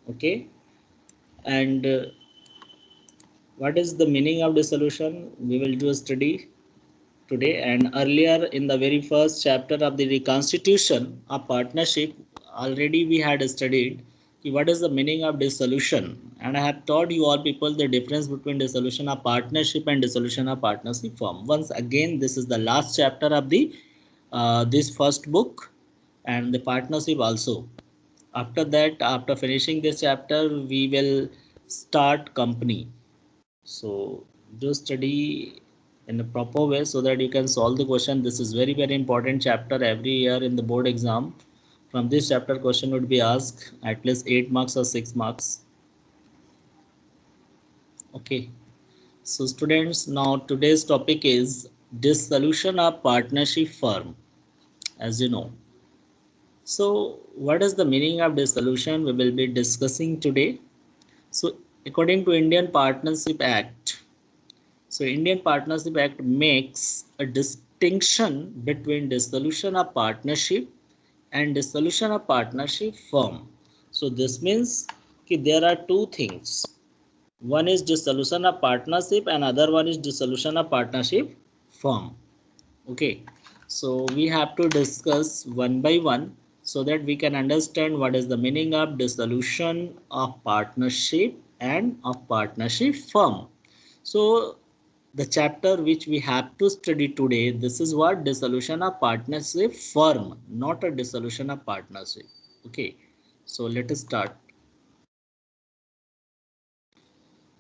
Okay, and what is the meaning of dissolution? We will do a study today. And earlier in the very first chapter of the Constitution of Partnership, already we had studied what is the meaning of dissolution. And I have taught you all people the difference between dissolution of partnership and dissolution of partnership firm. Once again, this is the last chapter of the this first book and the partnership also. After that, after finishing this chapter, we will start company. So do study in a proper way so that you can solve the question. This is very very important chapter every year in the board exam. From this chapter question would be asked at least 8 marks or 6 marks. Okay. So students, now today's topic is dissolution of partnership firm, as you know. So what is the meaning of dissolution we will be discussing today. So according to Indian Partnership Act, so Indian Partnership Act makes a distinction between dissolution of partnership and dissolution of partnership firm. So this means that there are two things. One is dissolution of partnership and other one is dissolution of partnership firm. Okay, so we have to discuss one by one so that we can understand what is the meaning of dissolution of partnership and of partnership firm. So the chapter which we have to study today, this is what dissolution of partnership firm, not a dissolution of partnership. Okay, so let us start.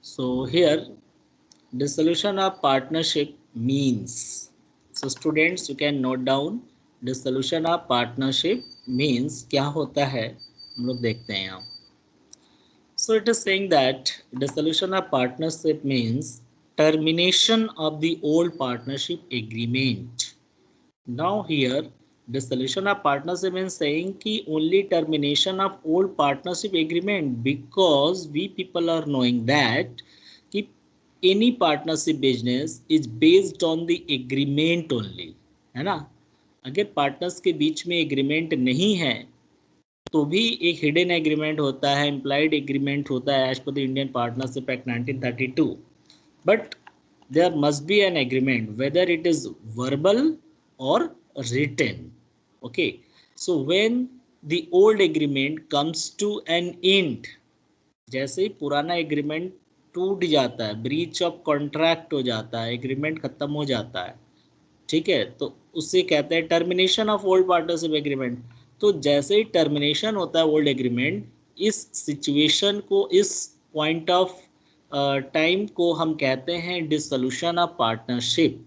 So here dissolution of partnership means, so students you can note down, dissolution of partnership means क्या होता है हम लोग देखते हैं यहाँ. So it is saying that dissolution of partnership means termination of the old partnership agreement. Now here dissolution of partnership means saying कि only termination of old partnership agreement, because we people are knowing that कि any partnership business is based on the agreement only, है ना. अगर partners के बीच में agreement नहीं है तो भी एक हिडन एग्रीमेंट होता है, इम्प्लाइड एग्रीमेंट होता है as per the Indian partnership act 1932. But there must be an agreement whether it is verbal और written. Okay, so when the old agreement comes to an end, जैसे ही पुराना agreement टूट जाता है, ब्रीच ऑफ कॉन्ट्रैक्ट हो जाता है, agreement खत्म हो जाता है, ठीक है, तो उससे कहते हैं termination of old partnership agreement. तो जैसे ही टर्मिनेशन होता है ओल्ड एग्रीमेंट, इस सिचुएशन को, इस पॉइंट ऑफ टाइम को हम कहते हैं डिसोल्यूशन ऑफ पार्टनरशिप.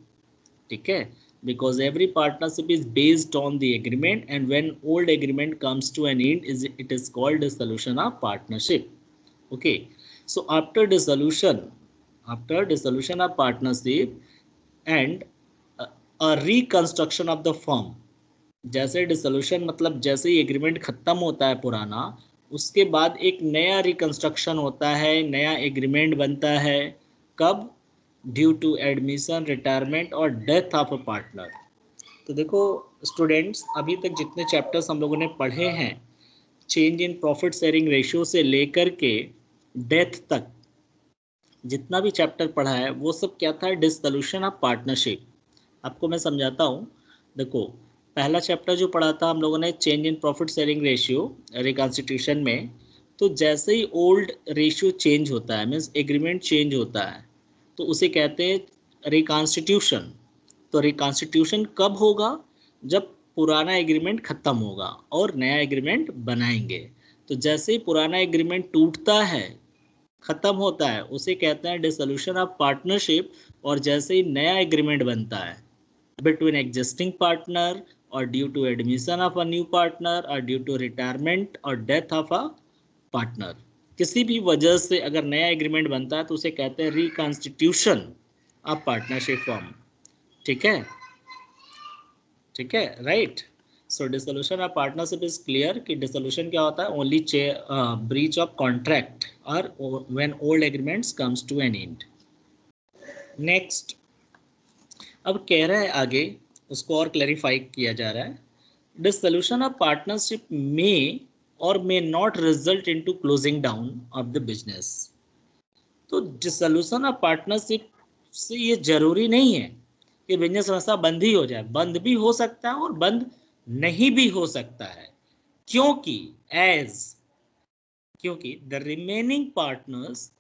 ठीक है, because every partnership is based on the agreement, and when old agreement comes to an end, it is called dissolution of partnership. Okay, so after dissolution of partnership and a reconstruction of the firm, जैसे dissolution मतलब जैसे ही agreement खत्म होता है पुराना, उसके बाद एक नया रिकंस्ट्रक्शन होता है, नया एग्रीमेंट बनता है. कब? ड्यू टू एडमिशन, रिटायरमेंट और डेथ ऑफ अ पार्टनर. तो देखो स्टूडेंट्स, अभी तक जितने चैप्टर्स हम लोगों ने पढ़े हैं, change in profit sharing ratio से लेकर के डेथ तक जितना भी चैप्टर पढ़ा है वो सब क्या था? Dissolution of partnership. आपको मैं समझाता हूँ. देखो, पहला चैप्टर जो पढ़ा था हम लोगों ने change in profit sharing ratio reconstitution में, तो जैसे ही ओल्ड रेशियो चेंज होता है, मीन्स एग्रीमेंट चेंज होता है, तो उसे कहते हैं रिकॉन्स्टिट्यूशन. तो रिकॉन्स्टिट्यूशन कब होगा? जब पुराना एग्रीमेंट खत्म होगा और नया एग्रीमेंट बनाएंगे. तो जैसे ही पुराना एग्रीमेंट टूटता है, खत्म होता है, उसे कहते हैं डिसोल्यूशन ऑफ पार्टनरशिप. और जैसे ही नया एग्रीमेंट बनता है between existing partner or due to admission of a new partner or due to retirement or death of a partner, किसी भी वजह से अगर नया एग्रीमेंट बनता है तो उसे कहते हैं रिकॉन्स्टिट्यूशन ऑफ पार्टनरशिप फॉर्म. ठीक है, ठीक है, right. So dissolution of partnership is clear कि डिसोल्यूशन क्या होता है? ओनली ब्रीच ऑफ कॉन्ट्रैक्ट और when old agreements comes to an end. Next, अब कह रहा है आगे, उसको और क्लैरिफाई किया जा रहा है. डिसोल्यूशन ऑफ पार्टनरशिप में or may not result into closing down of the business. तो डिसोल्यूशन ऑफ पार्टनरशिप से ये जरूरी नहीं है कि बिजनेस संस्था बंद ही हो जाए, बंद भी हो सकता है और बंद नहीं भी हो सकता है, क्योंकि द रिमेनिंग पार्टनर्स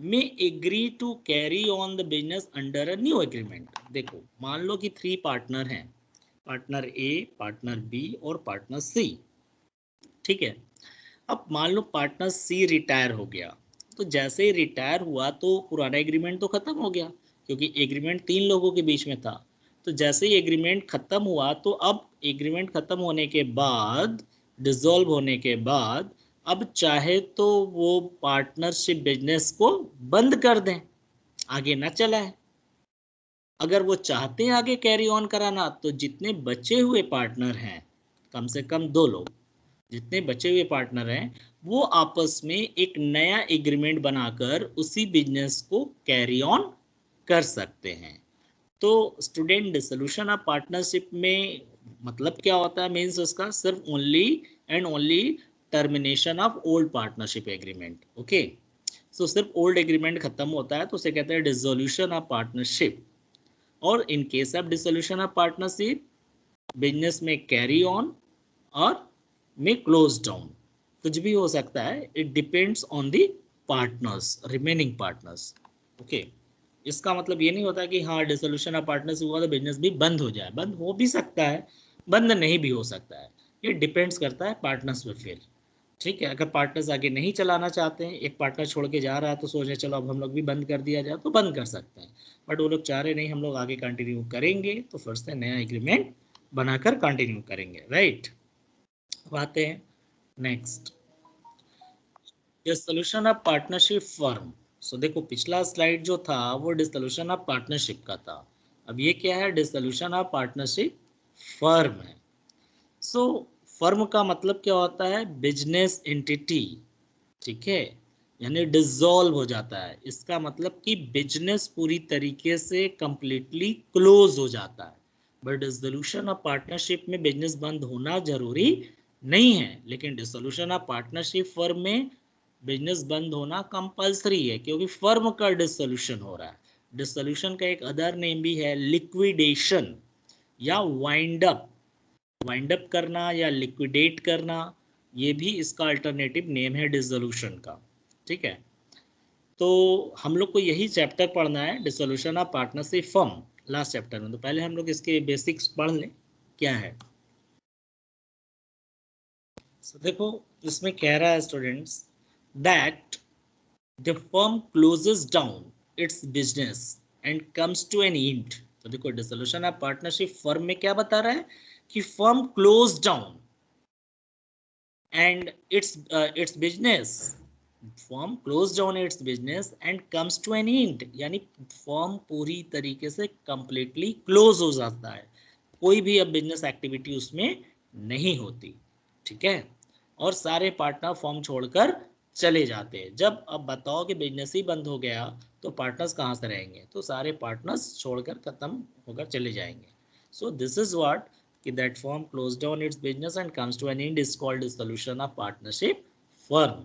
में agree to carry on the business under a new agreement. देखो मान लो कि 3 पार्टनर हैं, पार्टनर ए, पार्टनर बी और पार्टनर सी, ठीक है। अब मान लो पार्टनर सी रिटायर हो गया, तो जैसे ही रिटायर हुआ तो पुराना एग्रीमेंट तो खत्म हो गया, क्योंकि एग्रीमेंट 3 लोगों के बीच में था। तो जैसे ही एग्रीमेंट खत्म हुआ तो अब एग्रीमेंट खत्म होने के बाद, डिसॉल्व होने के बाद, अब चाहे तो वो पार्टनरशिप बिजनेस को बंद कर दें, आगे ना चलाए। अगर वो चाहते हैं आगे कैरी ऑन कराना, तो जितने बचे हुए पार्टनर हैं, कम से कम 2 लोग, जितने बचे हुए पार्टनर हैं, वो आपस में एक नया एग्रीमेंट बनाकर उसी बिजनेस को कैरी ऑन कर सकते हैं। तो स्टूडेंट डिसोल्यूशन ऑफ पार्टनरशिप में मतलब क्या होता है, मीन्स उसका सिर्फ only and only termination of old partnership agreement. Okay, so सिर्फ ओल्ड एग्रीमेंट खत्म होता है तो उसे कहते हैं डिसोल्यूशन ऑफ पार्टनरशिप। और in case of dissolution of partnership, business में कैरी ऑन और में क्लोज डाउन, कुछ भी हो सकता है, it depends on the partners, remaining partners. Okay, इसका मतलब ये नहीं होता कि हाँ डिसोल्यूशन ऑफ पार्टनरशिप हुआ तो बिजनेस भी बंद हो जाए, बंद हो भी सकता है, बंद नहीं भी हो सकता है, ये डिपेंड्स करता है पार्टनर्स पे फिर। ठीक है, अगर पार्टनर्स आगे नहीं चलाना चाहते हैं, एक पार्टनर छोड़ के जा रहा है तो सोचे चलो अब हम लोग भी बंद कर दिया जाए, तो बंद कर सकते हैं। बट वो लोग चाह रहे नहीं हम लोग आगे कंटिन्यू करेंगे, तो फिर से नया एग्रीमेंट बनाकर कंटिन्यू करेंगे, राइट। अब आते हैं next, dissolution of partnership firm. So देखो पिछला स्लाइड जो था वो डिसोल्यूशन ऑफ पार्टनरशिप का था, अब ये क्या है, डिसोल्यूशन ऑफ पार्टनरशिप फर्म है। सो फर्म का मतलब क्या होता है, बिजनेस एंटिटी, ठीक है, यानी डिसॉल्व हो जाता है, इसका मतलब कि बिजनेस पूरी तरीके से कंप्लीटली क्लोज हो जाता है। बट डिसोल्यूशन ऑफ पार्टनरशिप में बिजनेस बंद होना जरूरी नहीं है, लेकिन डिसोल्यूशन ऑफ पार्टनरशिप फर्म में बिजनेस बंद होना कंपलसरी है, क्योंकि फर्म का डिसोल्यूशन हो रहा है। डिसोल्यूशन का एक अदर नेम भी है लिक्विडेशन या वाइंड अप, वाइंड अप करना या लिक्विडेट करना, ये भी इसका अल्टरनेटिव नेम है डिसोल्यूशन का, ठीक है। तो हम लोग को यही चैप्टर पढ़ना है, dissolution of partnership firm, last chapter में। तो पहले हम लोग इसके बेसिक्स पढ़ लें क्या है। so, देखो इसमें कह रहा है students that the firm closes down its business and comes to an end. तो देखो डिसोल्यूशन ऑफ पार्टनरशिप फर्म में क्या बता रहा है कि firm close down and its business, firm close down its business and comes to an end, यानी firm पूरी तरीके से कंप्लीटली क्लोज हो जाता है, कोई भी अब बिजनेस एक्टिविटी उसमें नहीं होती, ठीक है। और सारे पार्टनर फर्म छोड़कर चले जाते हैं। जब अब बताओ कि बिजनेस ही बंद हो गया तो पार्टनर्स कहाँ से रहेंगे, तो सारे पार्टनर्स छोड़कर खत्म होकर चले जाएंगे। सो दिस इज व्हाट कि that firm closed down its business and comes to an end is called dissolution of partnership firm।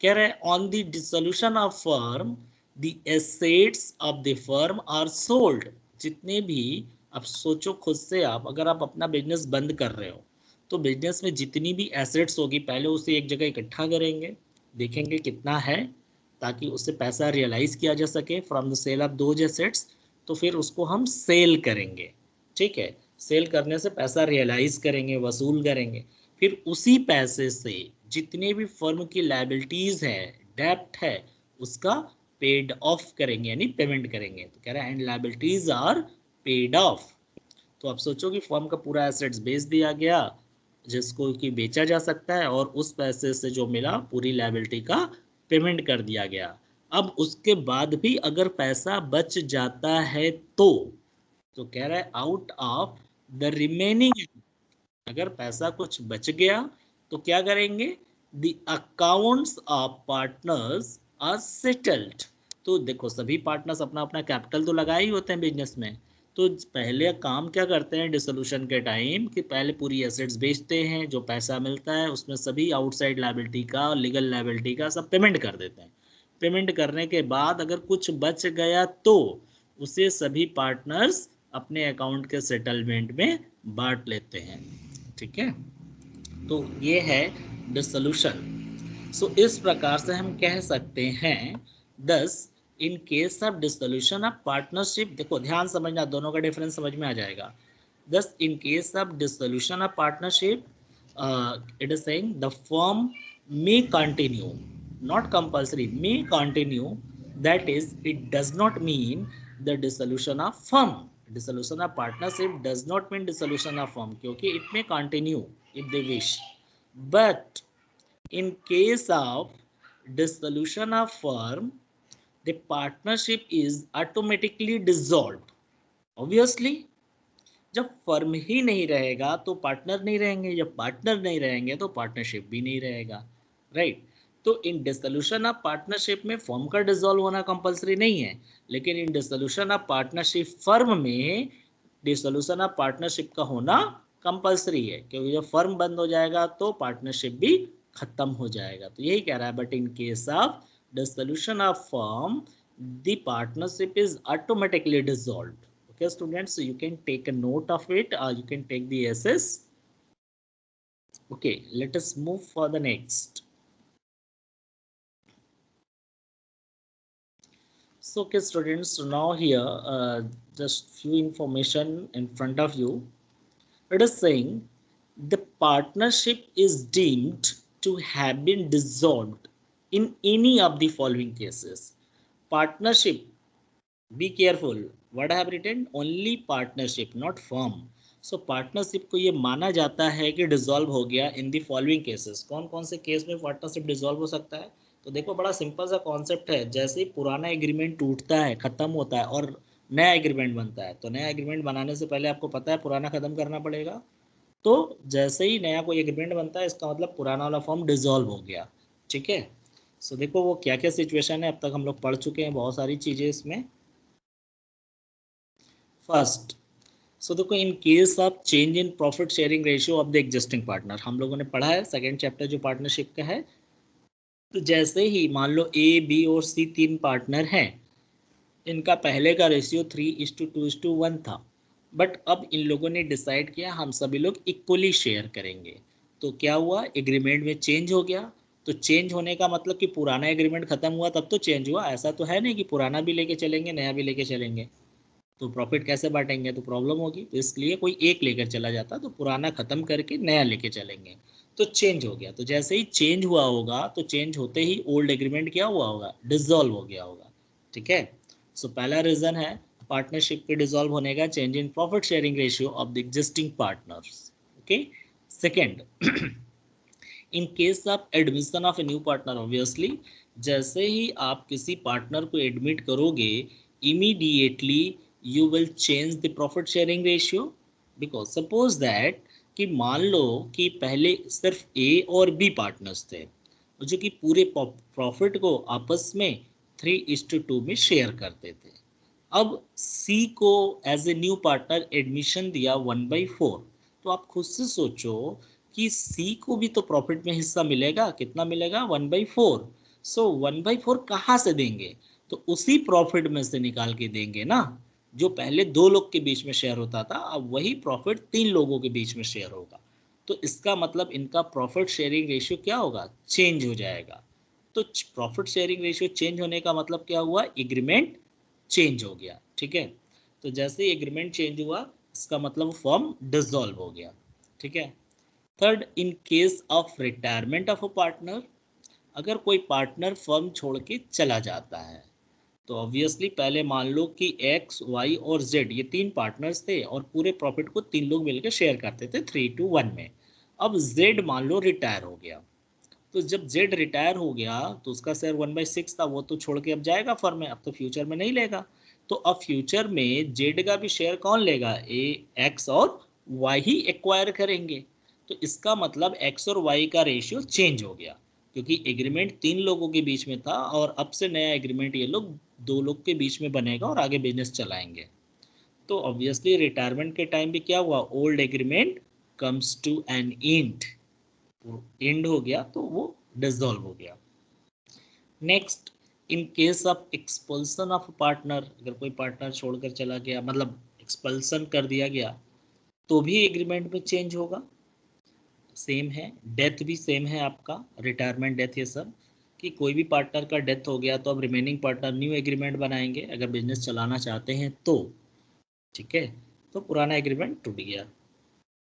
कह रहे on the dissolution of firm the assets of the firm are sold। जितने भी, अब सोचो खुद से, आप अगर आप अपना बिजनेस बंद कर रहे हो तो बिजनेस में जितनी भी एसेट्स होगी पहले उसे एक जगह इकट्ठा करेंगे, देखेंगे कितना है, ताकि उससे पैसा रियलाइज किया जा सके from the sale of those assets. तो फिर उसको हम सेल करेंगे, ठीक है, सेल करने से पैसा रियलाइज करेंगे, वसूल करेंगे, फिर उसी पैसे से जितने भी फर्म की लायबिलिटीज है, डेप्ट है, उसका पेड ऑफ करेंगे, यानी पेमेंट करेंगे। तो कह रहा है and liabilities are paid off. तो आप सोचो कि फर्म का पूरा एसेट्स बेच दिया गया जिसको कि बेचा जा सकता है, और उस पैसे से जो मिला पूरी लायबिलिटी का पेमेंट कर दिया गया। अब उसके बाद भी अगर पैसा बच जाता है तो कह रहा है आउट ऑफ द रिमेनिंग, अगर पैसा कुछ बच गया तो क्या करेंगे, the accounts of partners are settled. तो देखो सभी पार्टनर्स अपना अपना कैपिटल तो लगाए ही होते हैं बिजनेस में, तो पहले काम क्या करते हैं डिसोल्यूशन के टाइम कि पहले पूरी एसेट्स बेचते हैं, जो पैसा मिलता है उसमें सभी आउटसाइड लायबिलिटी का, लीगल लायबिलिटी का सब पेमेंट कर देते हैं। पेमेंट करने के बाद अगर कुछ बच गया तो उसे सभी पार्टनर्स अपने अकाउंट के सेटलमेंट में बांट लेते हैं। ठीक है, तो ये है डिसोल्यूशन। सो इस प्रकार से हम कह सकते हैं, दस इन case of dissolution of partnership, देखो ध्यान समझना, दोनों का डिफरेंस समझ में आ जाएगा। thus in case of dissolution of partnership, it is saying the firm may continue, not compulsory, may continue, that is it does not mean the dissolution of firm. Dissolution of partnership does not mean dissolution of firm, क्योंकि it may continue if they wish, but in case of dissolution of firm, the partnership is automatically dissolved. Obviously, जब firm ही नहीं रहेगा तो partner नहीं रहेंगे, जब partner नहीं रहेंगे तो पार्टनरशिप भी नहीं रहेगा, राइट। तो इन डिसोल्यूशन ऑफ पार्टनरशिप में फर्म का डिसॉल्व होना कंपलसरी नहीं है, लेकिन इन डिसोल्यूशन ऑफ पार्टनरशिप फर्म में डिसोल्यूशन ऑफ पार्टनरशिप का होना कंपलसरी है, क्योंकि जब फर्म बंद हो जाएगा तो पार्टनरशिप भी खत्म हो जाएगा। तो यही कह रहा है, but in case of dissolution of firm the partnership is automatically dissolved. Okay, students, so you can take a note of it, or you can take the SS. Okay, let us move for the next. So, okay, students, so now here, just few information in front of you. It is saying the partnership is deemed to have been dissolved in any of the following cases. Partnership, be careful, what I have written, only partnership, not firm. So partnership को ये माना जाता है कि dissolve हो गया इन the following cases. कौन कौन से केस में पार्टनरशिप डिसॉल्व हो सकता है? तो देखो, बड़ा सिंपल सा कॉन्सेप्ट है। जैसे ही पुराना एग्रीमेंट टूटता है, खत्म होता है और नया एग्रीमेंट बनता है, तो नया एग्रीमेंट बनाने से पहले आपको पता है पुराना खत्म करना पड़ेगा। तो जैसे ही नया कोई एग्रीमेंट बनता है, इसका मतलब पुराना वाला फॉर्म डिसॉल्व हो गया। ठीक है, सो देखो वो क्या क्या सिचुएशन है, अब तक हम लोग पढ़ चुके हैं बहुत सारी चीज़ें इसमें। फर्स्ट, सो देखो, इन case of change in profit sharing ratio of the existing partner, हम लोगों ने पढ़ा है सेकेंड चैप्टर जो पार्टनरशिप का है। तो जैसे ही मान लो ए, बी और सी तीन पार्टनर हैं, इनका पहले का रेशियो 3:2:1 था, बट अब इन लोगों ने डिसाइड किया हम सभी लोग इक्वली शेयर करेंगे। तो क्या हुआ, एग्रीमेंट में चेंज हो गया। तो चेंज होने का मतलब कि पुराना एग्रीमेंट खत्म हुआ तब तो चेंज हुआ, ऐसा तो है नहीं कि पुराना भी लेके चलेंगे नया भी लेके चलेंगे। तो प्रॉफिट कैसे बांटेंगे, तो प्रॉब्लम होगी। तो इसलिए कोई एक लेकर चला जाता, तो पुराना खत्म करके नया लेके चलेंगे। तो चेंज हो गया, तो जैसे ही चेंज हुआ होगा तो चेंज होते ही ओल्ड एग्रीमेंट क्या हुआ होगा, डिसॉल्व हो गया होगा। ठीक है, सो पहला रीजन है पार्टनरशिप के डिसॉल्व होने का, change in profit sharing ratio of the existing partners. Okay, second, in case of admission of A new partner, obviously जैसे ही आप किसी पार्टनर को एडमिट करोगे, immediately you will change the profit sharing ratio, because suppose that कि मान लो कि पहले सिर्फ ए और बी पार्टनर्स थे जो कि पूरे प्रॉफिट को आपस में 3:2 में शेयर करते थे। अब सी को as a new partner admission दिया 1/4, तो आप खुद से सोचो कि सी को भी तो प्रॉफिट में हिस्सा मिलेगा, कितना मिलेगा, 1/4। सो 1/4 कहाँ से देंगे, तो उसी प्रॉफिट में से निकाल के देंगे ना। जो पहले दो लोग के बीच में शेयर होता था, अब वही प्रॉफिट तीन लोगों के बीच में शेयर होगा। तो इसका मतलब इनका प्रॉफिट शेयरिंग रेशियो क्या होगा, चेंज हो जाएगा। तो प्रॉफिट शेयरिंग रेशियो चेंज होने का मतलब क्या हुआ, एग्रीमेंट चेंज हो गया। ठीक है, तो जैसे ही एग्रीमेंट चेंज हुआ इसका मतलब फर्म डिसॉल्व हो गया। ठीक है, third, in case of retirement of a partner, अगर कोई पार्टनर फर्म छोड़ के चला जाता है, तो ऑब्वियसली पहले मान लो कि एक्स, वाई और जेड ये तीन पार्टनर्स थे और पूरे प्रॉफिट को तीन लोग मिलकर शेयर करते थे 3:1 में। अब जेड मान लो रिटायर हो गया, तो जब जेड रिटायर हो गया तो उसका शेयर 1/6 था, वो तो छोड़ के अब जाएगा फर्म में, अब तो फ्यूचर में नहीं लेगा। तो अब फ्यूचर में जेड का भी शेयर कौन लेगा, एक्स और वाई ही एक्वायर करेंगे। तो इसका मतलब एक्स और वाई का रेशियो चेंज हो गया, क्योंकि एग्रीमेंट तीन लोगों के बीच में था और अब से नया एग्रीमेंट ये लोग दो लोग के बीच में बनेगा और आगे बिजनेस चलाएंगे। तो ऑब्वियसली रिटायरमेंट के टाइम भी क्या हुआ, old agreement comes to an end, end हो गया तो वो डिसॉल्व हो गया। Next, in case of expulsion of partner, अगर कोई पार्टनर छोड़कर चला गया, मतलब एक्सपल्सन कर दिया गया, तो भी एग्रीमेंट में चेंज होगा। सेम है, डेथ भी सेम है आपका, रिटायरमेंट, डेथ, ये सब, कि कोई भी पार्टनर का डेथ हो गया तो अब रिमेनिंग पार्टनर न्यू एग्रीमेंट बनाएंगे अगर बिजनेस चलाना चाहते हैं तो, ठीक है, तो पुराना एग्रीमेंट टूट गया।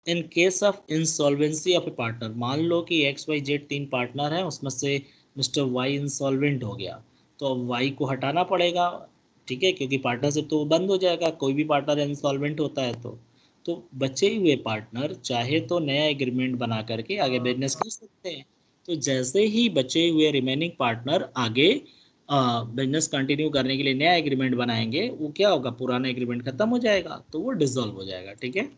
इन case of insolvency of A partner, मान लो कि एक्स वाई जेड 3 पार्टनर हैं, उसमें से मिस्टर वाई इंसॉल्वेंट हो गया, तो अब वाई को हटाना पड़ेगा, ठीक है, क्योंकि पार्टनरशिप तो बंद हो जाएगा, कोई भी पार्टनर इंसॉल्वेंट होता है तो बचे हुए पार्टनर चाहे तो नया एग्रीमेंट बना करके आगे बिजनेस कर सकते हैं। तो जैसे ही बचे हुए रिमेनिंग पार्टनर आगे बिजनेस कंटिन्यू करने के लिए नया एग्रीमेंट बनाएंगे, वो क्या होगा, पुराना एग्रीमेंट खत्म हो जाएगा, तो वो डिसॉल्व हो जाएगा, ठीक है।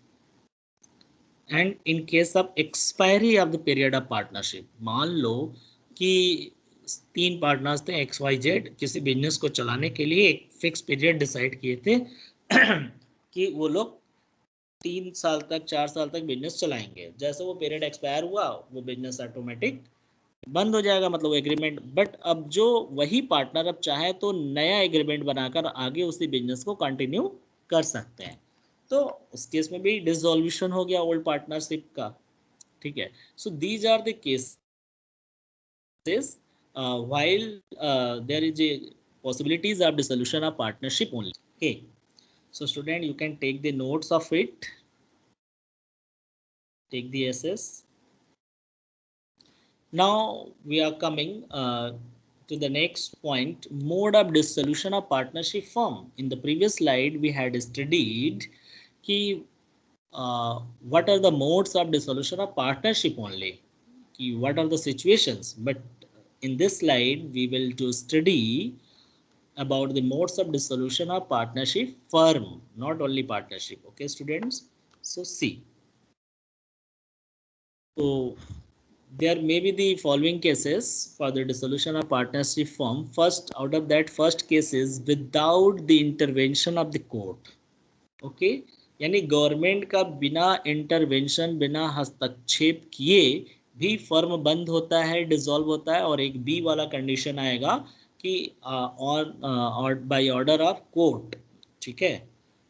And in case of expiry of the period of partnership, मान लो कि 3 पार्टनर्स थे एक्स वाई जेड, किसी बिजनेस को चलाने के लिए एक फिक्स पीरियड डिसाइड किए थे कि वो लोग 3 साल तक 4 साल तक बिजनेस चलाएंगे। जैसे वो पीरियड एक्सपायर हुआ, वो बिजनेस ऑटोमेटिक बंद हो जाएगा, मतलब एग्रीमेंट। बट अब जो वही पार्टनर अब चाहे तो नया एग्रीमेंट बनाकर आगे उसी बिजनेस को कंटिन्यू कर सकते हैं, तो उस केस में भी डिसॉल्यूशन हो गया ओल्ड पार्टनरशिप का, ठीक है। So these are the cases while there is a possibilities of dissolution of partnership only, okay। So student, you can take the notes of it, take the SS. Now we are coming to the next point, mode of dissolution of partnership firm. In the previous slide we had studied ki what are the modes of dissolution of partnership only, ki what are the situations, but in this slide we will to study about the modes of dissolution of partnership firm, not only partnership, okay students. So see, so there may be the following cases for the dissolution of partnership firm. First, out of that first case is without the intervention of the court, okay, यानी government का बिना intervention, बिना हस्तक्षेप किए भी firm बंद होता है, डिसॉल्व होता है। और एक बी वाला कंडीशन आएगा कि और बाय ऑर्डर ऑफ कोर्ट, ठीक है।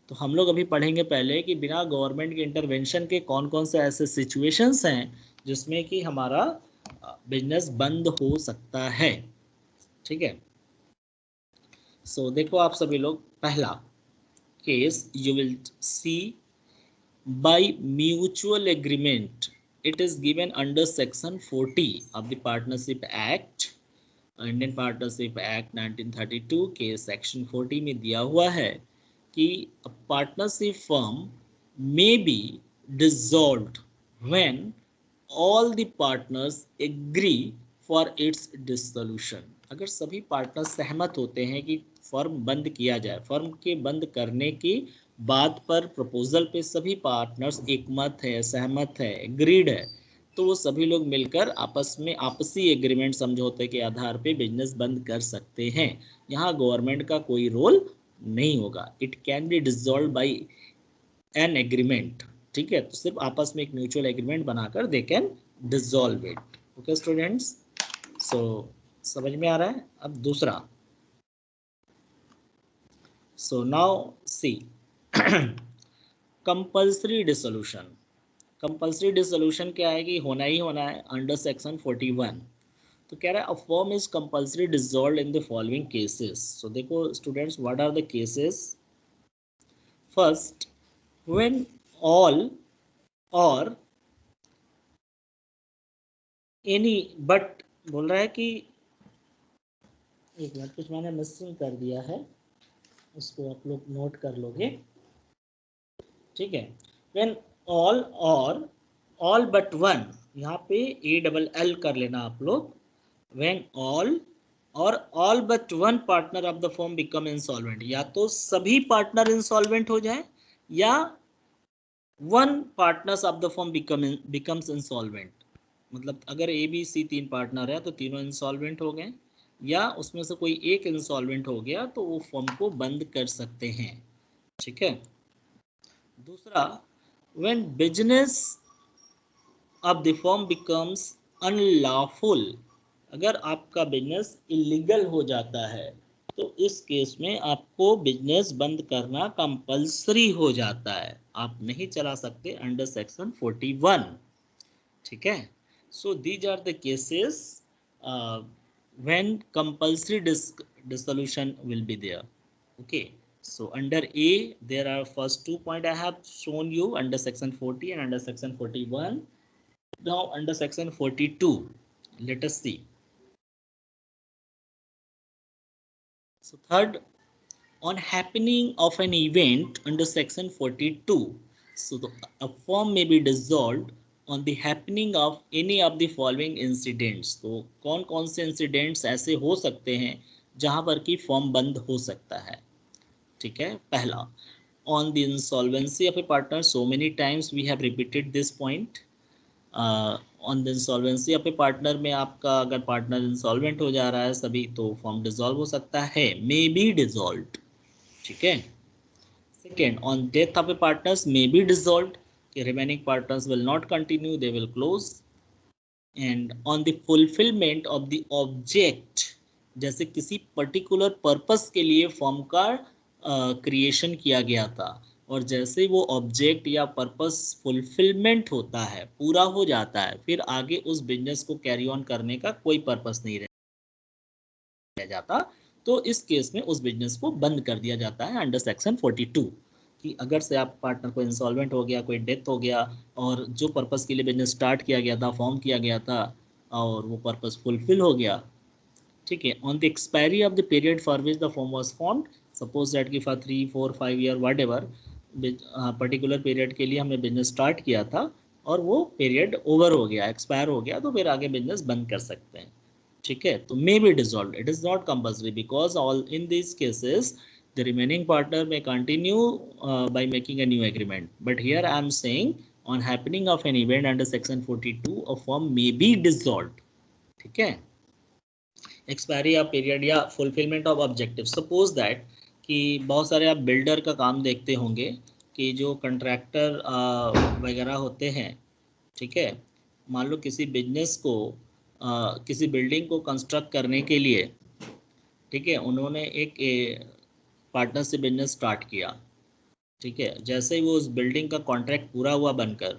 तो हम लोग अभी पढ़ेंगे पहले कि बिना गवर्नमेंट के इंटरवेंशन के कौन कौन से ऐसे सिचुएशंस हैं जिसमें कि हमारा बिजनेस बंद हो सकता है, ठीक है। सो देखो आप सभी लोग, पहला case you will see by mutual agreement, it is given under section 40 of the Partnership Act, Indian Partnership Act 1932 के section 40 में दिया हुआ है कि a partnership firm may be dissolved when all the partners agree for its dissolution। अगर सभी partner सहमत होते हैं कि फर्म बंद किया जाए, फर्म के बंद करने की बात पर, प्रपोजल पे सभी पार्टनर्स एकमत है, सहमत है, एग्रीड है, तो वो सभी लोग मिलकर आपस में आपसी एग्रीमेंट, समझौते के आधार पे बिजनेस बंद कर सकते हैं। यहाँ गवर्नमेंट का कोई रोल नहीं होगा। It can be dissolve by an agreement, ठीक है। तो सिर्फ आपस में एक म्यूचुअल एग्रीमेंट बनाकर they can dissolve it, okay students. So समझ में आ रहा है। अब दूसरा, so now see compulsory dissolution. Compulsory dissolution क्या है कि होना ही होना है अंडर सेक्शन 41। तो कह रहा है a firm is compulsory dissolved in the following cases. So देखो students, what are the cases. First, when all और एनी, बट बोल रहा है कि एक मिनट, कुछ मैंने मिसिंग कर दिया है, उसको आप लोग नोट कर लोगे, ठीक है। व्हेन ऑल और ऑल बट वन, यहाँ पे ALL कर लेना आप लोग। व्हेन ऑल और all but one partner of the firm become insolvent, या तो सभी पार्टनर इंसॉल्वेंट हो जाए या one partners of the firm becomes insolvent. मतलब अगर ABC 3 पार्टनर है तो तीनों इंसॉल्वेंट हो गए, या उसमें से कोई एक इंसॉल्वेंट हो गया तो वो फर्म को बंद कर सकते हैं, ठीक है। दूसरा, when business of the firm becomes unlawful, अगर आपका बिजनेस इलीगल हो जाता है तो इस केस में आपको बिजनेस बंद करना कंपलसरी हो जाता है, आप नहीं चला सकते अंडर सेक्शन 41। ठीक है, so these are the cases when compulsory dissolution will be there. Okay, so under A there are first 2 points I have shown you under section 40 and under section 41. Now under section 42, let us see. So third, on happening of an event under section 42, so a firm may be dissolved on the happening of any of the following incidents. तो कौन कौन से incidents ऐसे हो सकते हैं जहां पर कि फॉर्म बंद हो सकता है? ठीक है, पहला, on the insolvency of a partner, so many times we have repeated this point. On the insolvency of A partner में आपका अगर पार्टनर इंसॉल्वेंट हो जा रहा है सभी तो फॉर्म डिसॉल्व हो सकता है, मे बी डिसॉल्व्ड। ठीक है, second, on death of a partners may be dissolved, कि remaining partners will not continue, they will close. And on the fulfilment of the object, जैसे किसी पर्टिकुलर पर्पस के लिए फॉर्म का क्रिएशन किया गया था और जैसे वो ऑब्जेक्ट या पर्पस फुलफिलमेंट होता है, पूरा हो जाता है, फिर आगे उस बिजनेस को कैरी ऑन करने का कोई पर्पस नहीं रह जाता, तो इस केस में उस बिजनेस को बंद कर दिया जाता है अंडर सेक्शन 42। कि अगर से आप पार्टनर को इंसॉल्वेंट हो गया, कोई डेथ हो गया और जो पर्पस के लिए बिजनेस स्टार्ट किया गया था, फॉर्म किया गया था और वो पर्पस फुलफिल हो गया, ठीक है, on the expiry of the period for which the form was formed, suppose that कि for 3 4 5 year whatever particular period के लिए हमने बिजनेस स्टार्ट किया था और वो पीरियड ओवर हो गया, एक्सपायर हो गया, तो फिर आगे बिजनेस बंद कर सकते हैं। ठीक है, तो may be dissolve, it is not compulsory because all in this cases the remaining partner may continue by making a new agreement, but here I am saying on happening of an event under section 42 a firm may be dissolved। ठीक है, expiry of period या fulfilment of objective, suppose that कि बहुत सारे आप builder का काम देखते होंगे कि जो कंट्रैक्टर वगैरह होते हैं, ठीक है, मान लो किसी बिजनेस को किसी बिल्डिंग को कंस्ट्रक्ट करने के लिए, ठीक है, उन्होंने एक पार्टनरशिप बिजनेस स्टार्ट किया। ठीक है, जैसे ही वो उस बिल्डिंग का कॉन्ट्रैक्ट पूरा हुआ बनकर,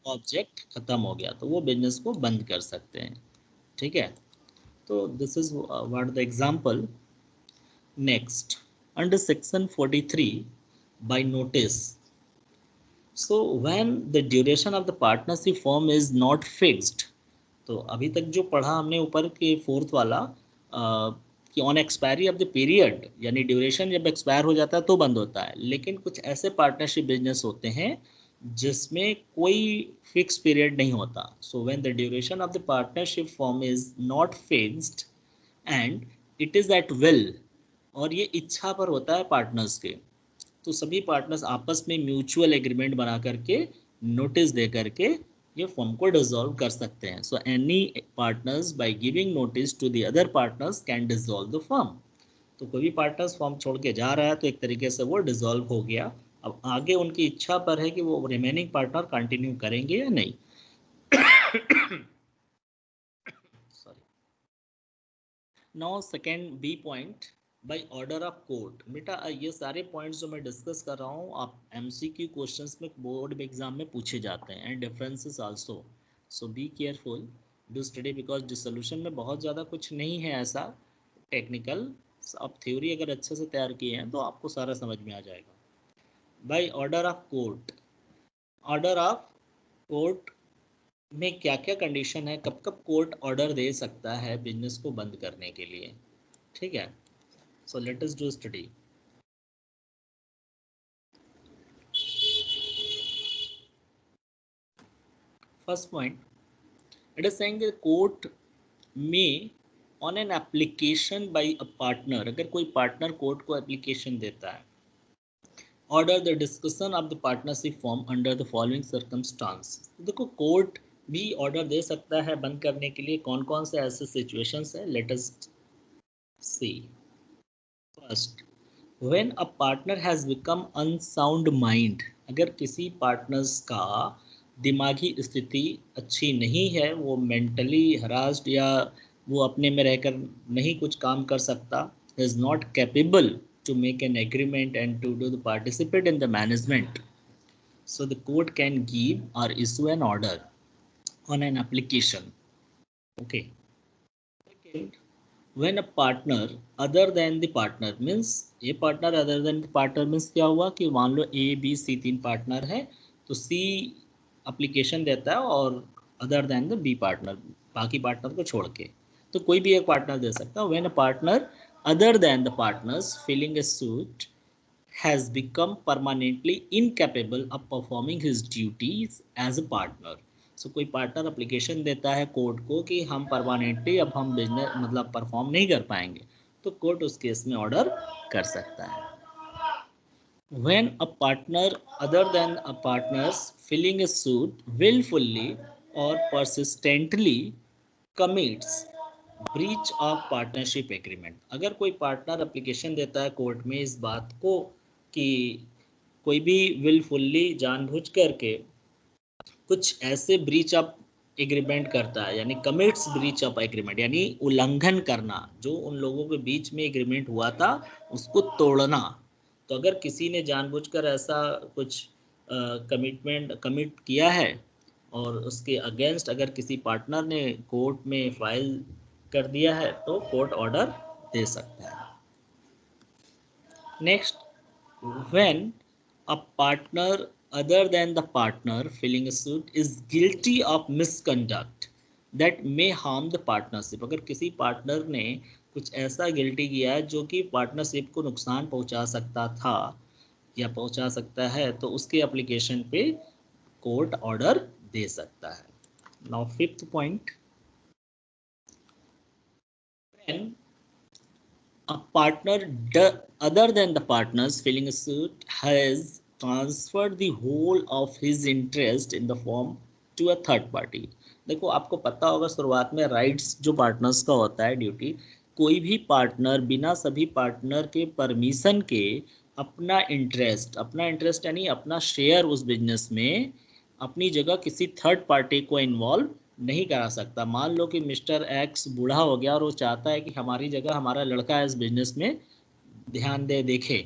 ऑब्जेक्ट खत्म हो गया, तो वो बिजनेस को बंद कर सकते हैं। ठीक है, so this is what the example. Next, under section 43 by notice, so when the duration of the partnership form is not fixed, तो अभी तक जो पढ़ा हमने ऊपर के फोर्थ वाला कि on expiry of the period, यानी ड्यूरेशन जब एक्सपायर हो जाता है तो बंद होता है, लेकिन कुछ ऐसे पार्टनरशिप बिजनेस होते हैं जिसमें कोई फिक्स पीरियड नहीं होता। So when the duration of the partnership form is not fixed and it is at will, और ये इच्छा पर होता है पार्टनर्स के, तो सभी पार्टनर्स आपस में म्यूचुअल एग्रीमेंट बना करके, नोटिस दे करके ये फॉर्म को डिसॉल्व कर सकते हैं। So any partners by giving notice to the other partners can dissolve the form. तो कोई भी पार्टनर्स फॉर्म छोड़ के जा रहा है तो एक तरीके से वो डिसॉल्व हो गया। अब आगे उनकी इच्छा पर है कि वो रिमेनिंग पार्टनर कंटिन्यू करेंगे या नहीं। Sorry, now second B point, by order of court. बेटा ये सारे पॉइंट्स जो मैं डिस्कस कर रहा हूँ आप एमसीक्यू क्वेश्चंस में बोर्ड में एग्जाम में पूछे जाते हैं, and differences also, so be careful, do study, because dissolution में बहुत ज़्यादा कुछ नहीं है ऐसा टेक्निकल, आप थ्योरी अगर अच्छे से तैयार किए हैं तो आपको सारा समझ में आ जाएगा। By order of court, order of court में क्या क्या कंडीशन है, कब कब कोर्ट ऑर्डर दे सकता है बिजनेस को बंद करने के लिए। ठीक है, so let us do study. First point, it is saying the court may on an application by a partner, अगर कोई पार्टनर कोर्ट को एप्लीकेशन देता है, order the discussion of the partnership form under the following circumstance. देखो court भी order दे सकता है बंद करने के लिए, कौन कौन से ऐसे सिचुएशंस है, let us see. First, when a partner has become unsound mind, अगर किसी पार्टनर्स का दिमागी स्थिति अच्छी नहीं है, वो मेंटली हरास्ड या वो अपने में रहकर नहीं कुछ काम कर सकता, is not capable to make an agreement and to do the participate in the management, so the court can give or issue an order on an application. Okay. Second, when a partner other than the partner means, ये partner other than the partner means क्या हुआ कि मान लो A B C तीन partner है, तो सी application देता है और other than the B partner, बाकी पार्टनर को छोड़ के, तो कोई भी एक पार्टनर दे सकता है. When a partner other than the partners filling a suit has become permanently incapable of performing his duties as a partner. So कोई पार्टनर एप्लीकेशन देता है कोर्ट को कि हम परमानेंटली अब हम बिजनेस मतलब परफॉर्म नहीं कर पाएंगे, तो कोर्ट उस केस में ऑर्डर कर सकता है. When a partner other than a partners filling a suit willfully or persistently commits breach of partnership agreement, अगर कोई पार्टनर एप्लीकेशन देता है कोर्ट में इस बात को कि कोई भी विलफुल्ली जानबूझ करके कुछ ऐसे ब्रीच ऑफ एग्रीमेंट करता है, यानी कमिट्स ब्रीच ऑफ एग्रीमेंट, यानी उल्लंघन करना, जो उन लोगों के बीच में एग्रीमेंट हुआ था उसको तोड़ना. तो अगर किसी ने जानबूझकर ऐसा कुछ कमिट किया है और उसके अगेंस्ट अगर किसी पार्टनर ने कोर्ट में फाइल कर दिया है, तो कोर्ट ऑर्डर दे सकता है. Next, when a partner other than the partner filling a suit is guilty of misconduct that may harm the partnership, अगर किसी पार्टनर ने कुछ ऐसा गिल्टी किया है जो कि पार्टनरशिप को नुकसान पहुंचा सकता था या पहुंचा सकता है, तो उसके एप्लीकेशन पे कोर्ट ऑर्डर दे सकता है. Now fifth point, when a partner other than the partners filling a suit has transferred the whole of his interest in the firm to a third party. देखो आपको पता होगा शुरुआत में राइट्स जो पार्टनर्स का होता है, ड्यूटी, कोई भी पार्टनर बिना सभी पार्टनर के परमिशन के अपना इंटरेस्ट यानी अपना शेयर उस बिजनेस में अपनी जगह किसी थर्ड पार्टी को इन्वॉल्व नहीं करा सकता. मान लो कि मिस्टर एक्स बूढ़ा हो गया और वो चाहता है कि हमारी जगह हमारा लड़का इस बिजनेस में ध्यान दे देखे,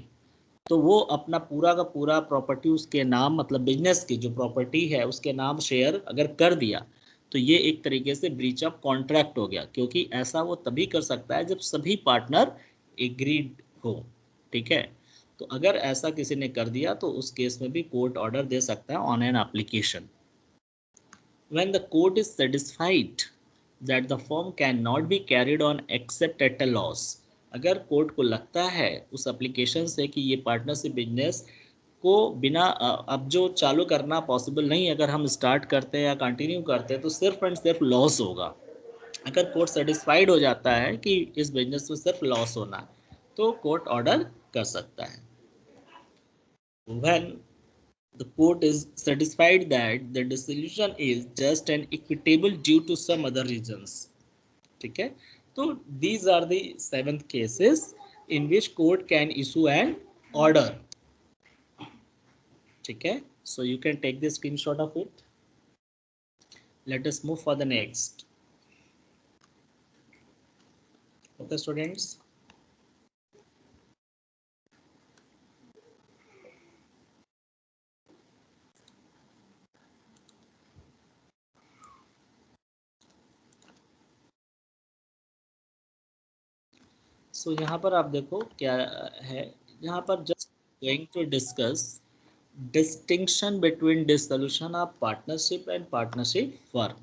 तो वो अपना पूरा का पूरा प्रॉपर्टी उसके नाम मतलब बिजनेस की जो प्रॉपर्टी है उसके नाम शेयर अगर कर दिया, तो ये एक तरीके से ब्रीच ऑफ कॉन्ट्रैक्ट हो गया, क्योंकि ऐसा वो तभी कर सकता है जब सभी पार्टनर एग्रीड हो. ठीक है, तो अगर ऐसा किसी ने कर दिया तो उस केस में भी कोर्ट ऑर्डर दे सकता है on an application. When the court is satisfied that the firm cannot be carried on except at a loss, अगर कोर्ट को लगता है उस एप्लीकेशन से कि ये पार्टनरशिप बिजनेस को बिना अब जो चालू करना पॉसिबल नहीं, अगर हम स्टार्ट करते हैं या कंटिन्यू करते हैं तो सिर्फ एंड सिर्फ लॉस होगा. अगर कोर्ट सेटिस्फाइड हो जाता है कि इस बिजनेस में सिर्फ लॉस होना है, तो कोर्ट ऑर्डर कर सकता है. When the court is satisfied that the dissolution is just and equitable due to some other reasons. ठीक है, तो these are the 7 cases in which court can issue an order. ठीक है, so you can take the screenshot of it. Let us move for the next. Okay students, सो यहाँ पर आप देखो क्या है, यहाँ पर just going to discuss distinction between dissolution of partnership and partnership firm.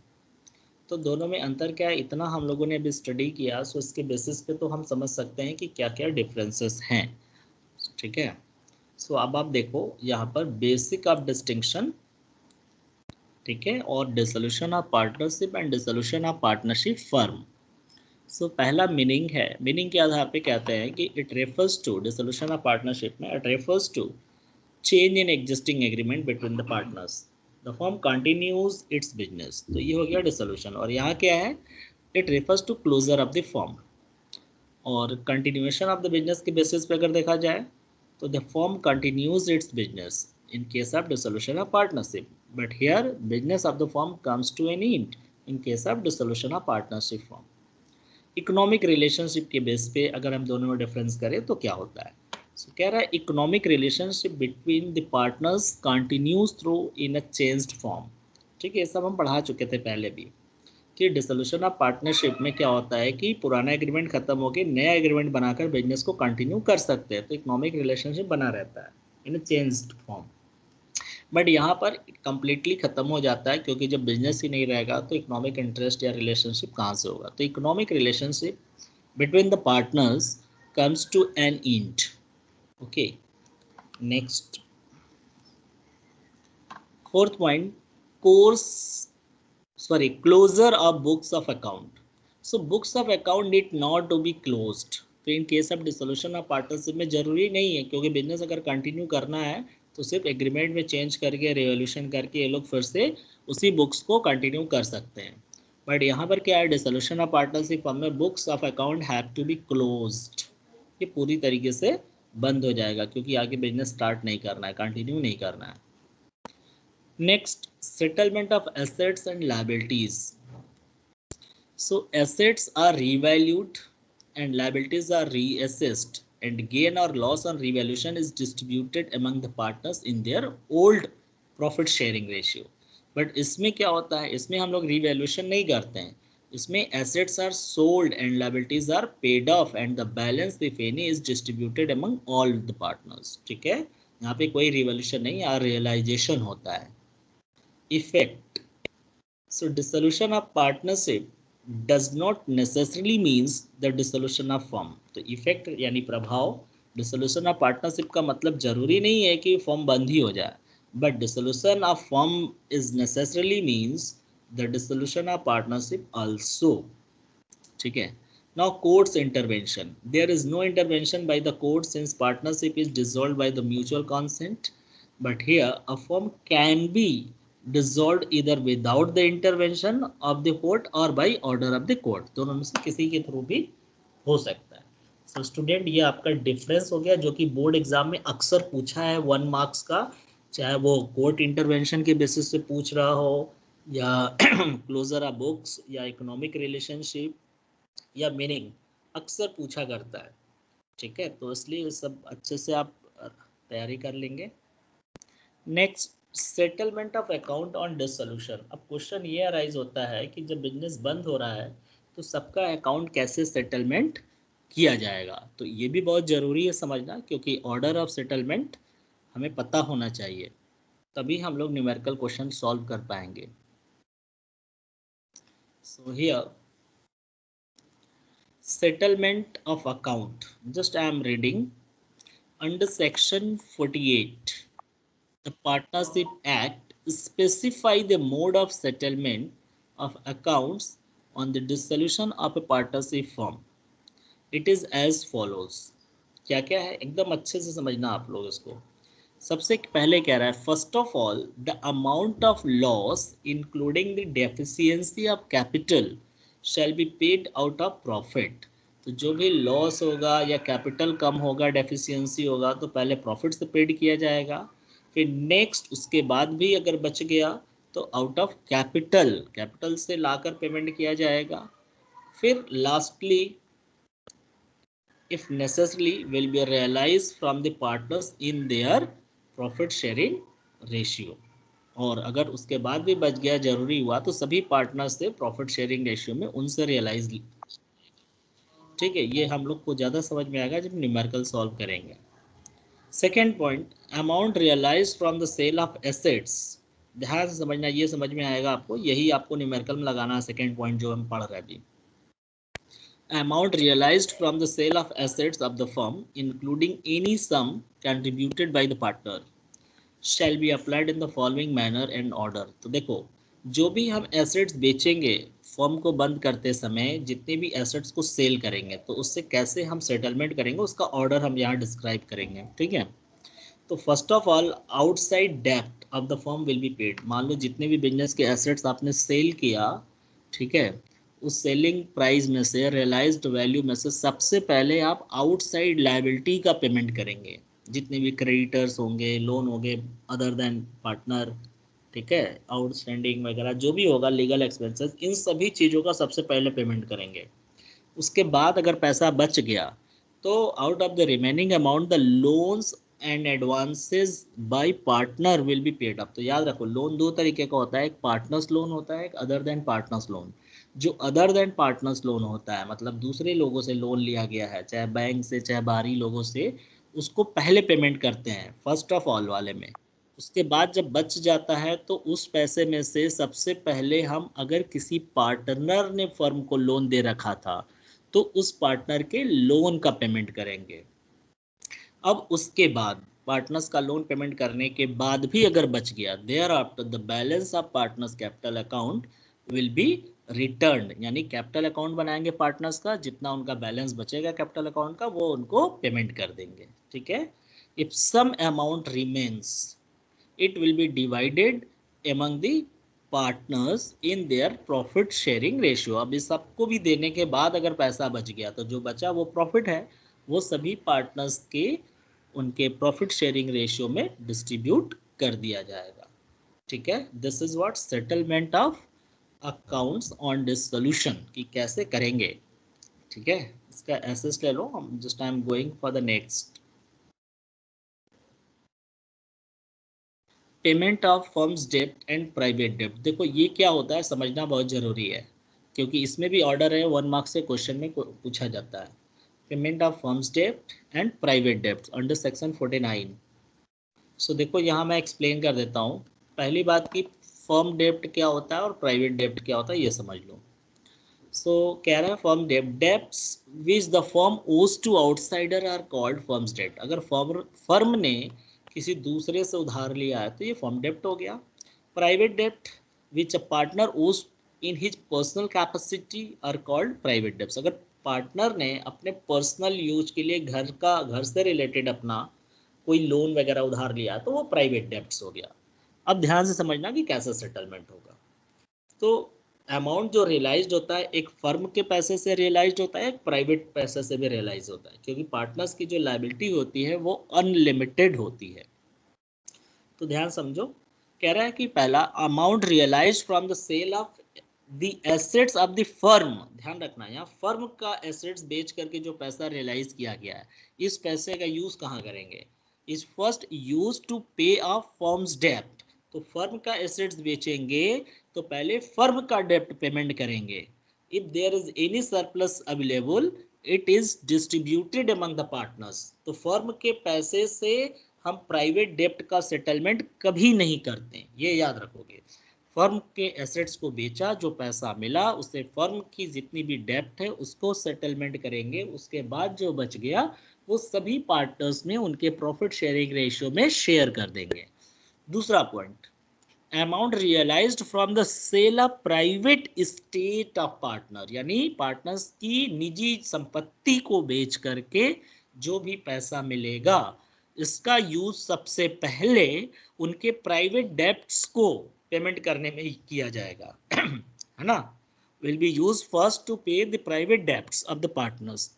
तो दोनों में अंतर क्या है, इतना हम लोगों ने अभी स्टडी किया, सो इसके बेसिस पे तो हम समझ सकते हैं कि क्या क्या डिफरेंसेस हैं. ठीक है, सो अब आप देखो यहाँ पर बेसिक ऑफ डिस्टिंक्शन, ठीक है, और dissolution of partnership and dissolution of partnership firm. So पहला मीनिंग है, मीनिंग के आधार पे कहते हैं कि it refers to dissolution of partnership में it refers to change in existing agreement between the partners, the firm continues its business. तो ये हो गया डिसोल्यूशन. और यहाँ क्या है, it refers to closure of the firm. और कंटिन्यूएशन ऑफ द बिजनेस के बेसिस पे अगर देखा जाए तो the firm continues its business in case of dissolution of partnership. But here business of the firm comes to an end in case of dissolution of partnership firm. Economic relationship के base पे अगर हम दोनों में difference करें तो क्या होता है? सो कह रहा है economic relationship between the partners continues through in a changed form. ठीक है, ये सब हम पढ़ा चुके थे पहले भी कि डिसोल्यूशन ऑफ पार्टनरशिप में क्या होता है कि पुराना एग्रीमेंट खत्म होकर नया एग्रीमेंट बनाकर बिजनेस को कंटिन्यू कर सकते हैं. तो इकोनॉमिक रिलेशनशिप बना रहता है इन अ चेंज्ड फॉर्म. बट यहाँ पर कम्प्लीटली खत्म हो जाता है क्योंकि जब बिजनेस ही नहीं रहेगा तो इकोनॉमिक इंटरेस्ट या रिलेशनशिप कहाँ से होगा. तो economic relationship between the partners comes to an end. Okay, next fourth point, closure of books of account. So books of account need not to be closed. तो इन case of dissolution of partnership में जरूरी नहीं है क्योंकि business अगर continue करना है तो सिर्फ एग्रीमेंट में चेंज करके रिवोल्यूशन करके ये लोग फिर से उसी बुक्स को कंटिन्यू कर सकते हैं. बट यहाँ पर क्या है, डिसोल्यूशन ऑफ पार्टनरशिप में books of account have to be closed. ये पूरी तरीके से बंद हो जाएगा क्योंकि आगे बिजनेस स्टार्ट नहीं करना है, कंटिन्यू नहीं करना है. Next, settlement of assets and liabilities. So assets are revalued and liabilities are reassessed, and gain or loss on revaluation is distributed among the partners in their old profit sharing ratio. But इसमें क्या होता है, इसमें हम लोग revaluation नहीं करते हैं. इसमें assets are sold and liabilities are paid off and the balance if any is distributed among all the partners. ठीक है, यहाँ पे कोई revaluation नहीं, यहाँ realization होता है. Effect. So dissolution of partnership does not necessarily means the dissolution of firm. तो effect यानी प्रभाव, dissolution of partnership का मतलब जरूरी नहीं है कि फर्म बंद ही हो जाए, but dissolution of firm is necessarily means the dissolution of partnership also. ठीक है. Now court's intervention. There is no intervention by the court since partnership is dissolved by the mutual consent. But here a firm can be dissolved either without the intervention of the court or by order of the court. दोनों में से किसी के through भी हो सकता है. So student, ये आपका डिफरेंस हो गया जो कि बोर्ड एग्जाम में अक्सर पूछा है 1 मार्क्स का, चाहे वो कोर्ट इंटरवेंशन के बेसिस से पूछ रहा हो या क्लोजर ऑफ बुक्स या इकोनॉमिक रिलेशनशिप या मीनिंग, अक्सर पूछा करता है. ठीक है, तो इसलिए सब अच्छे से आप तैयारी कर लेंगे. Next, settlement of account on dissolution. अब क्वेश्चन ये अराइज होता है कि जब बिजनेस बंद हो रहा है तो सबका अकाउंट कैसे सेटलमेंट किया जाएगा. तो ये भी बहुत ज़रूरी है समझना क्योंकि ऑर्डर ऑफ सेटलमेंट हमें पता होना चाहिए, तभी हम लोग न्यूमेरिकल क्वेश्चन सॉल्व कर पाएंगे. So here settlement of account, just I am reading under section 48 the Partnership Act specify the mode of settlement of accounts on the dissolution of a partnership firm. It is as follows. क्या क्या है एकदम अच्छे से समझना आप लोग इसको. सबसे पहले कह रहा है first of all the amount of loss including the deficiency of capital shall be paid out of profit. तो जो भी लॉस होगा या कैपिटल कम होगा, डेफिशिएंसी होगा, तो पहले प्रॉफिट से पेड किया जाएगा. फिर नेक्स्ट उसके बाद भी अगर बच गया तो आउट ऑफ कैपिटल से लाकर पेमेंट किया जाएगा. फिर lastly if necessarily will be realized from the partners in their profit sharing ratio. और अगर उसके बाद भी बच गया, जरूरी हुआ, तो सभी पार्टनर्स से प्रॉफिट शेयरिंग रेशियो में उनसे रियलाइज. ठीक है, ये हम लोग को ज़्यादा समझ में आएगा जब न्यूमेरिकल सॉल्व करेंगे. Second point, amount realise from the sale of assets. ध्यान से समझना, ये समझ में आएगा आपको, यही आपको न्यूमेरिकल में लगाना है. सेकेंड पॉइंट जो हम पढ़ रहे हैं अभी, amount realized from the sale of assets of the firm including any sum contributed by the partner shall be applied in the following manner and order. तो देखो, जो भी हम एसेट्स बेचेंगे फर्म को बंद करते समय, जितने भी एसेट्स को सेल करेंगे, तो उससे कैसे हम सेटलमेंट करेंगे उसका ऑर्डर हम यहाँ डिस्क्राइब करेंगे. ठीक है, तो फर्स्ट ऑफ ऑल आउटसाइड डेप्ट of the firm will be paid. मान लो जितने भी बिजनेस के एसेट्स आपने सेल किया, ठीक है, उस सेलिंग प्राइस में से, रियलाइज्ड वैल्यू में से सबसे पहले आप आउटसाइड लायबिलिटी का पेमेंट करेंगे. जितने भी क्रेडिटर्स होंगे, लोन होंगे अदर देन पार्टनर, ठीक है, आउटस्टैंडिंग वगैरह जो भी होगा, लीगल एक्सपेंसेस, इन सभी चीज़ों का सबसे पहले पेमेंट करेंगे। उसके बाद अगर पैसा बच गया तो out of the remaining amount the loans and advances bye partner will be paid up. तो याद रखो, लोन दो तरीके का होता है, एक पार्टनर्स लोन होता है, एक अदर देन पार्टनर्स लोन। जो अदर देन पार्टनर्स लोन होता है, मतलब दूसरे लोगों से लोन लिया गया है, चाहे बैंक से चाहे बाहरी लोगों से, उसको पहले पेमेंट करते हैं फर्स्ट ऑफ ऑल वाले में। उसके बाद जब बच जाता है तो उस पैसे में से सबसे पहले हम, अगर किसी पार्टनर ने फर्म को लोन दे रखा था, तो उस पार्टनर के लोन का पेमेंट करेंगे। अब उसके बाद पार्टनर्स का लोन पेमेंट करने के बाद भी अगर बच गया, thereafter the balance of partners capital account will be return, यानी कैपिटल अकाउंट बनाएंगे पार्टनर्स का, जितना उनका बैलेंस बचेगा कैपिटल अकाउंट का वो उनको पेमेंट कर देंगे, ठीक है। If some amount remains it will be divided among the partners in their profit sharing ratio. अब इस सबको भी देने के बाद अगर पैसा बच गया तो जो बचा वो प्रॉफिट है, वो सभी पार्टनर्स के उनके प्रॉफिट शेयरिंग रेशियो में डिस्ट्रीब्यूट कर दिया जाएगा, ठीक है। This is what settlement of accounts on dissolution की कैसे करेंगे, ठीक है। इसका एसेस ले लो, हम just I am going for the next. Payment of firms डेब्ट एंड प्राइवेट डेब्ट। देखो ये क्या होता है समझना बहुत ज़रूरी है, क्योंकि इसमें भी ऑर्डर है, 1 मार्क से क्वेश्चन में पूछा जाता है। पेमेंट ऑफ फर्म्स डेब्ट एंड प्राइवेट डेब्ट अंडर सेक्शन 49। सो देखो यहाँ मैं एक्सप्लेन कर देता हूँ। पहली बात की फर्म डेब्ट क्या होता है और प्राइवेट डेब्ट क्या होता है ये समझ लो। सो कह रहा है फर्म डेब्ट, डेब्ट्स विच द फर्म ओज to outsider are called firms डेब्ट। अगर फर्म ने किसी दूसरे से उधार लिया है तो ये फर्म डेब्ट हो गया। प्राइवेट डेब्ट विच a partner owes in his personal capacity are called private debts. अगर पार्टनर ने अपने पर्सनल यूज के लिए घर से रिलेटेड अपना कोई लोन वगैरह उधार लिया तो वो प्राइवेट डेब्ट्स हो गया। अब ध्यान से समझना कि कैसा सेटलमेंट होगा। तो अमाउंट जो रियलाइज्ड होता है एक फर्म के पैसे से रियलाइज्ड होता है, एक प्राइवेट पैसे से भी रियलाइज होता है, क्योंकि पार्टनर्स की जो लायबिलिटी होती है वो अनलिमिटेड होती है। तो ध्यान समझो, कह रहा है कि पहला amount realise from the sale of the assets of the firm. ध्यान रखना, यहाँ फर्म का एसेट्स बेच करके जो पैसा रियलाइज किया गया है, इस पैसे का यूज कहाँ करेंगे, इज फर्स्ट यूज टू पे ऑफ फर्म्स डेब्ट। तो फर्म का एसेट्स बेचेंगे तो पहले फर्म का डेब्ट पेमेंट करेंगे। If there is any surplus available it is distributed among the partners. तो फर्म के पैसे से हम प्राइवेट डेप्ट का सेटलमेंट कभी नहीं करते, ये याद रखोगे। फर्म के एसेट्स को बेचा, जो पैसा मिला उससे फर्म की जितनी भी डेप्ट है उसको सेटलमेंट करेंगे। उसके बाद जो बच गया वो सभी पार्टनर्स में उनके प्रॉफिट शेयरिंग रेशियो में शेयर कर देंगे। दूसरा point, amount realised from the sale of private state of partner, यानी पार्टनर्स की निजी संपत्ति को बेच करके जो भी पैसा मिलेगा इसका यूज सबसे पहले उनके प्राइवेट डेब्ट्स को पेमेंट करने में ही किया जाएगा है ना। Will be use first to pay the private debts of the partners,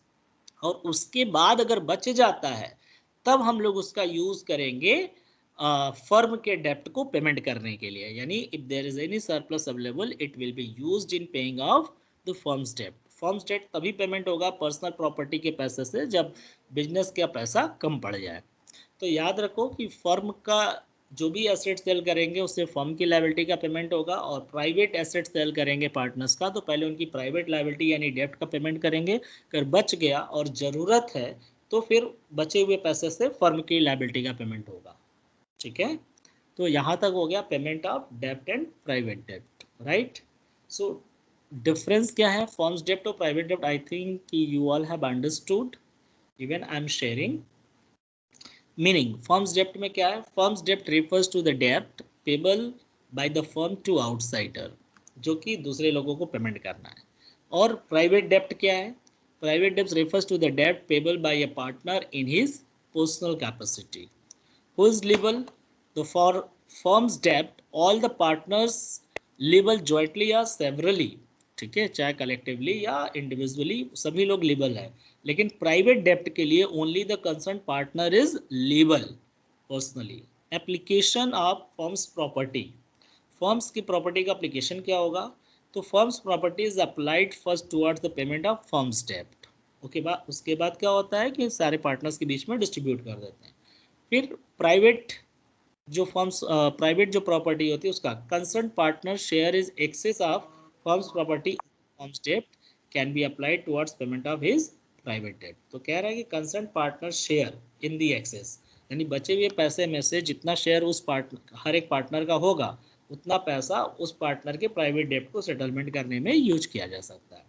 और उसके बाद अगर बच जाता है तब हम लोग उसका यूज करेंगे फर्म के डेप्ट को पेमेंट करने के लिए। यानी if there is any surplus available it will be used in paying off the firm's डेप्ट। फर्म्स डेप्ट तभी पेमेंट होगा पर्सनल प्रॉपर्टी के पैसे से जब बिजनेस का पैसा कम पड़ जाए। तो याद रखो कि फर्म का जो भी एसेट सेल करेंगे उससे फर्म की लायबिलिटी का पेमेंट होगा, और प्राइवेट एसेट सेल करेंगे पार्टनर्स का तो पहले उनकी प्राइवेट लायबिलिटी यानी डेप्ट का पेमेंट करेंगे। अगर बच गया और ज़रूरत है तो फिर बचे हुए पैसे से फर्म की लायबिलिटी का पेमेंट होगा, ठीक है। तो यहाँ तक हो गया payment of dept and private dept, right. So difference क्या है फर्म्स डेप्ट और private dept, I think you all have understood, even I am sharing. Meaning firms डेप्ट में क्या है, firms dept refers to the dept payable by the firm to outsider, जो कि दूसरे लोगों को पेमेंट करना है। और प्राइवेट डेप्ट क्या है, private dept refers to the dept payable by a partner in his personal capacity who is liable. The for firm's debt all the partners liable jointly or severally ठीक है, चाहे कलेक्टिवली या individually सभी लोग label है, लेकिन private डेप्ट के लिए only the concern partner is liable personally. Application of firm's property, firm's की प्रॉपर्टी का एप्लीकेशन क्या होगा? तो firm's property is applied first towards the payment of firm's डेप्ट। ओके, उसके बाद क्या होता है कि सारे पार्टनर्स के बीच में डिस्ट्रीब्यूट कर देते हैं। फिर प्राइवेट जो फर्म्स प्राइवेट जो प्रॉपर्टी होती है उसका concern partner share is excess of firm's property firm's debt can be applied towards payment of his private debt. तो कह रहा है कि concern partner share in the excess, यानी बचे हुए पैसे में से जितना शेयर उस पार्टनर हर एक पार्टनर का होगा उतना पैसा उस पार्टनर के प्राइवेट डेट को सेटलमेंट करने में यूज किया जा सकता है।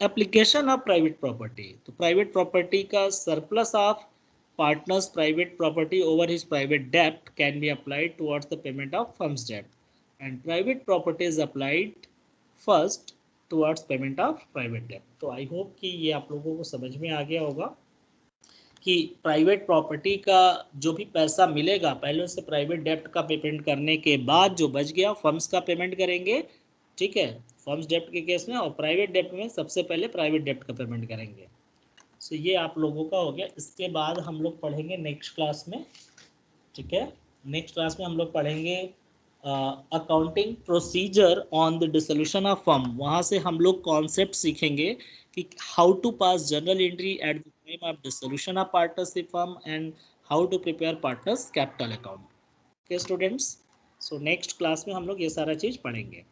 एप्लीकेशन ऑफ प्राइवेट प्रॉपर्टी, तो प्राइवेट प्रॉपर्टी का surplus of partner's private property over his private debt can be applied towards the payment of firm's debt, and private property is applied first towards payment of private debt। तो I hope कि ये आप लोगों को समझ में आ गया होगा कि प्राइवेट प्रॉपर्टी का जो भी पैसा मिलेगा पहले उससे प्राइवेट डेप्ट का पेमेंट करने के बाद जो बच गया फर्म्स का पेमेंट करेंगे, ठीक है, फर्म्स डेप्ट के केस में, और प्राइवेट डेप्ट में सबसे पहले प्राइवेट डेप्ट का पेमेंट करेंगे। सो ये आप लोगों का हो गया। इसके बाद हम लोग पढ़ेंगे नेक्स्ट क्लास में, ठीक है, नेक्स्ट क्लास में हम लोग पढ़ेंगे accounting procedure on the dissolution of firm. वहाँ से हम लोग कॉन्सेप्ट सीखेंगे कि how to pass journal entry at the time of dissolution of partnership firm and how to prepare partners capital account. Okay students, so next class में हम लोग ये सारा चीज़ पढ़ेंगे।